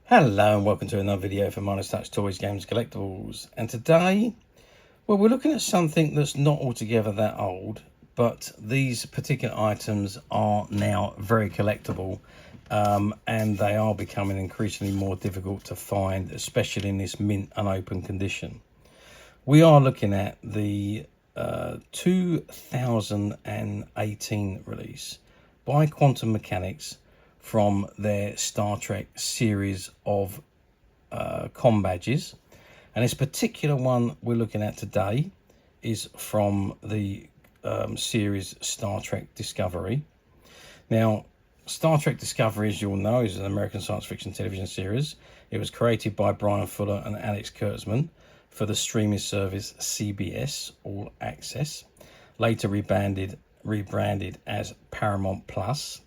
Hello and welcome to another video for Minus Touch Toys, Games, Collectibles. And today, well, we're looking at something that's not altogether that old, but these particular items are now very collectible, and they are becoming increasingly more difficult to find, especially in this mint unopened condition. We are looking at the 2018 release by Quantum Mechanix from their Star Trek series of com badges, and this particular one we're looking at today is from the series Star Trek Discovery. Now, Star Trek Discovery, as you all know, is an American science fiction television series. It was created by Brian Fuller and Alex Kurtzman for the streaming service CBS All Access, later rebranded as Paramount Plus.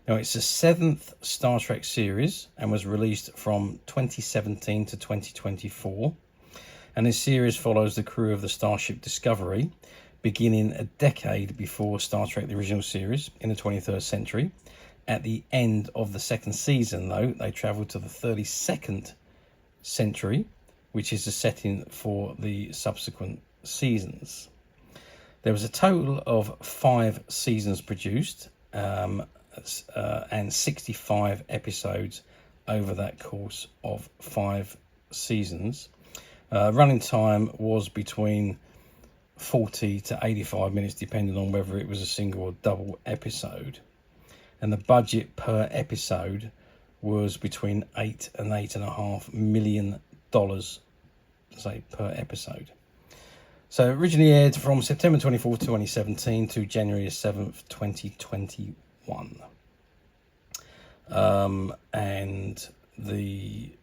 Now, it's the 7th Star Trek series and was released from 2017 to 2024. And this series follows the crew of the Starship Discovery, beginning a decade before Star Trek, the original series, in the 23rd century. At the end of the second season, though, they travel to the 32nd century, which is the setting for the subsequent seasons. There was a total of 5 seasons produced, and 65 episodes over that course of 5 seasons. Running time was between 40 to 85 minutes, depending on whether it was a single or double episode. And the budget per episode was between $8 and $8.5 million, say, per episode. So originally aired from September 24th, 2017 to January 7th, 2021. And the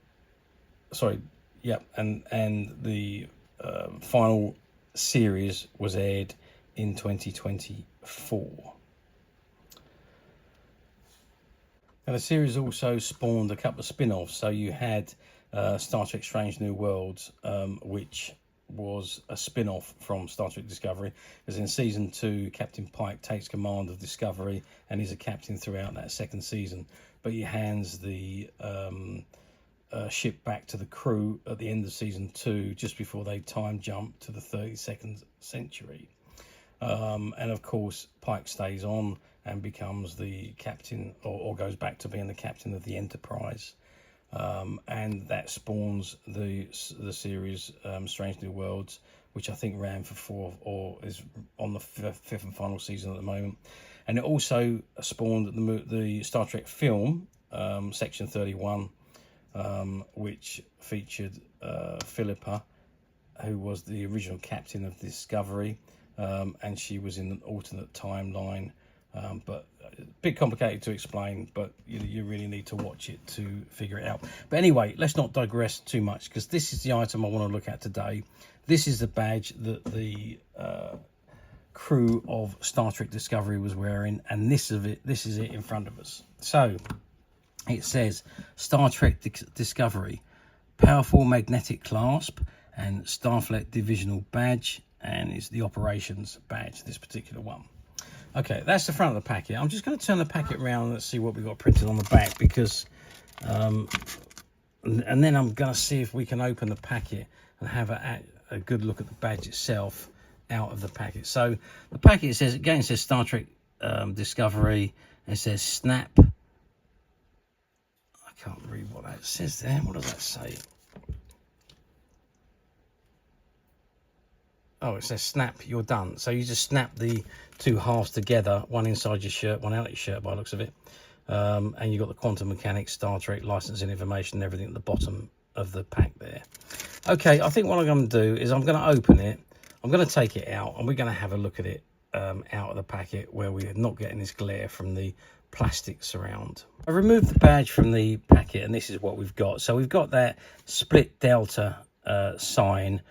final series was aired in 2024. And the series also spawned a couple of spin-offs. So you had Star Trek Strange New Worlds, which was a spin-off from Star Trek Discovery, because in season 2 Captain Pike takes command of Discovery and is a captain throughout that second season, but he hands the ship back to the crew at the end of season 2, just before they time jump to the 32nd century. And of course Pike stays on and becomes the captain, or goes back to being the captain of the Enterprise. And that spawns the series Strange New Worlds, which I think ran for 4 or is on the 5th and final season at the moment. And it also spawned the Star Trek film, Section 31, which featured Philippa, who was the original captain of Discovery, and she was in an alternate timeline. But a bit complicated to explain, but you really need to watch it to figure it out. But anyway, let's not digress too much, because this is the item I want to look at today. This is the badge that the crew of Star Trek Discovery was wearing, and this is it in front of us. So it says Star Trek Discovery, powerful magnetic clasp and Starfleet Divisional badge, and it's the operations badge, this particular one. Okay, that's the front of the packet. I'm just going to turn the packet around and let's see what we've got printed on the back, because and then I'm going to see if we can open the packet and have a good look at the badge itself out of the packet. So the packet says, again, it says Star Trek Discovery. It says snap. I can't read what that says there. What does that say? Oh, it says snap, you're done. So you just snap the 2 halves together, one inside your shirt, one out your shirt by the looks of it. And you've got the Quantum Mechanix Star Trek licensing information and everything at the bottom of the pack there. Okay, I think what I'm going to do is I'm going to open it. I'm going to take it out and we're going to have a look at it out of the packet, where we're not getting this glare from the plastic surround. I removed the badge from the packet and this is what we've got. So we've got that split delta sign,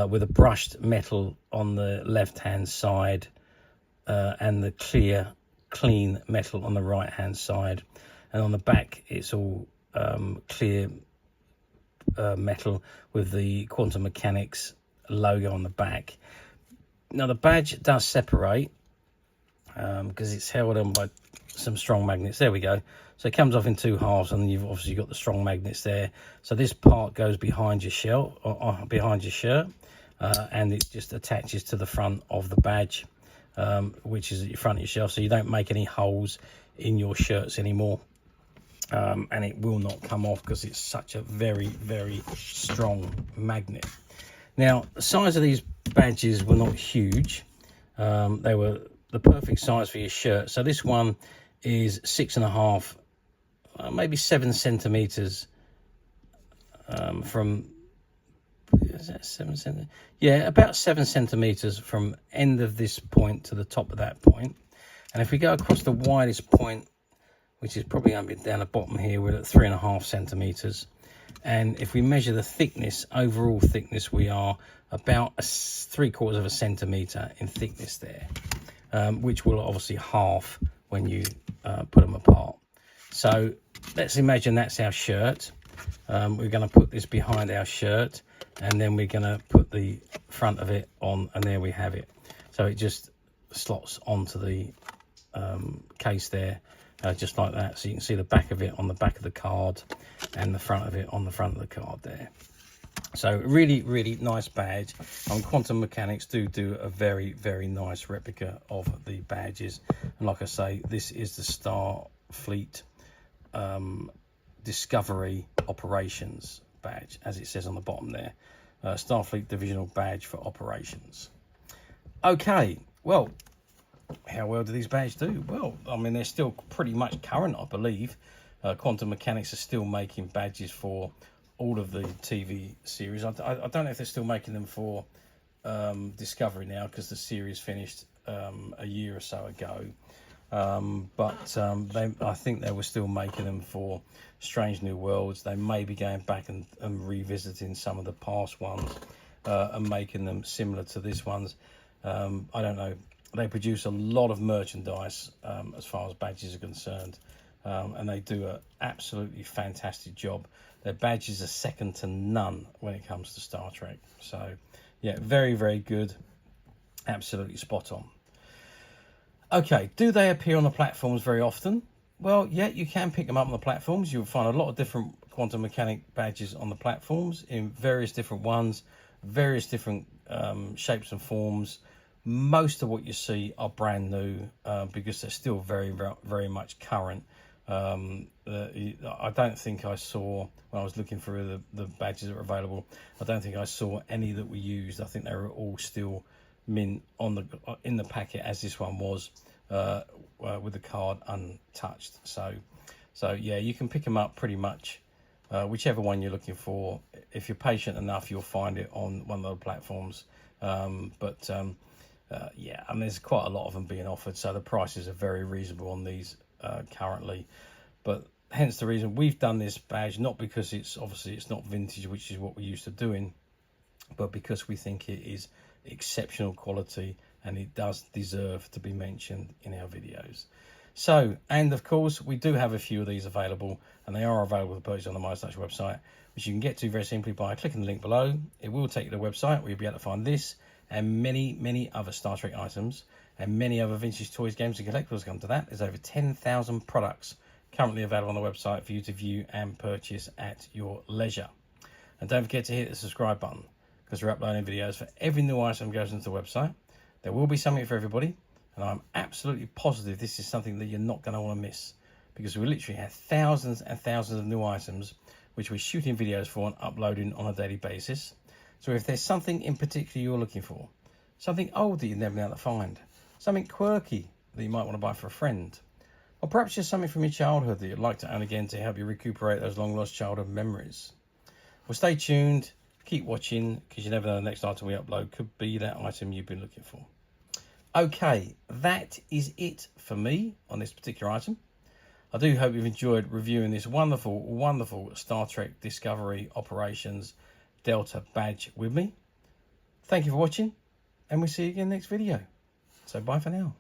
with a brushed metal on the left hand side, and the clean metal on the right hand side, and on the back it's all clear metal with the Quantum Mechanix logo on the back. Now the badge does separate, because it's held on by some strong magnets. There we go. So it comes off in 2 halves, and you've obviously got the strong magnets there. So this part goes behind your shirt, behind your shirt, and it just attaches to the front of the badge, which is at your front of your shelf, so you don't make any holes in your shirts anymore. And it will not come off because it's such a very, very strong magnet. Now, the size of these badges were not huge. They were the perfect size for your shirt. So this one is 6.5, maybe 7 centimeters from, is that 7 centimeters? Yeah, about 7 centimeters from end of this point to the top of that point. And if we go across the widest point, which is probably going to be down the bottom here, we're at 3.5 centimeters. And if we measure the thickness, overall thickness, we are about 3/4 of a centimeter in thickness there, which will obviously half when you put them apart. So let's imagine that's our shirt. We're going to put this behind our shirt, and then we're going to put the front of it on, and there we have it. So it just slots onto the case there, just like that. So you can see the back of it on the back of the card, and the front of it on the front of the card there. So really, really nice badge. Quantum Mechanix do a very, very nice replica of the badges. And like I say, this is the Starfleet Discovery Operations badge, as it says on the bottom there. Starfleet Divisional badge for operations. Okay, well, how well do these badges do? Well, I mean, they're still pretty much current, I believe. Quantum Mechanix are still making badges for all of the TV series. I don't know if they're still making them for Discovery now, because the series finished a year or so ago. But I think they were still making them for Strange New Worlds. They may be going back and revisiting some of the past ones and making them similar to this ones. I don't know. They produce a lot of merchandise as far as badges are concerned, and they do an absolutely fantastic job. Their badges are second to none when it comes to Star Trek. So, yeah, very, very good. Absolutely spot on. Okay, do they appear on the platforms very often? Well, yeah, you can pick them up on the platforms. You'll find a lot of different Quantum Mechanic badges on the platforms in various different ones, various different shapes and forms. Most of what you see are brand new because they're still very, very much current. I don't think I saw, when I was looking through the badges that were available, I don't think I saw any that were used. I think they were all still mint in the packet as this one was, with the card untouched. So yeah, you can pick them up pretty much whichever one you're looking for. If you're patient enough, you'll find it on one of the platforms. Yeah, and there's quite a lot of them being offered, so the prices are very reasonable on these currently. But hence the reason we've done this badge, not because it's not vintage, which is what we're used to doing, but because we think it is exceptional quality and it does deserve to be mentioned in our videos. So, and of course, we do have a few of these available, and they are available to purchase on the MyStarTrek website, which you can get to very simply by clicking the link below. It will take you to the website where you'll be able to find this and many, many other Star Trek items and many other vintage toys, games and collectibles. Come to that. There's over 10,000 products currently available on the website for you to view and purchase at your leisure. And don't forget to hit the subscribe button, because we're uploading videos for every new item that goes into the website. There will be something for everybody, and I'm absolutely positive this is something that you're not going to want to miss, because we literally have thousands and thousands of new items which we're shooting videos for and uploading on a daily basis. So if there's something in particular you're looking for, something old that you've never been able to find, something quirky that you might want to buy for a friend, or perhaps just something from your childhood that you'd like to own again to help you recuperate those long lost childhood memories, well, stay tuned, keep watching, because you never know the next item we upload could be that item you've been looking for. Okay, that is it for me on this particular item. I do hope you've enjoyed reviewing this wonderful, wonderful Star Trek Discovery Operations Delta badge with me. Thank you for watching, and we'll see you again next video. So bye for now.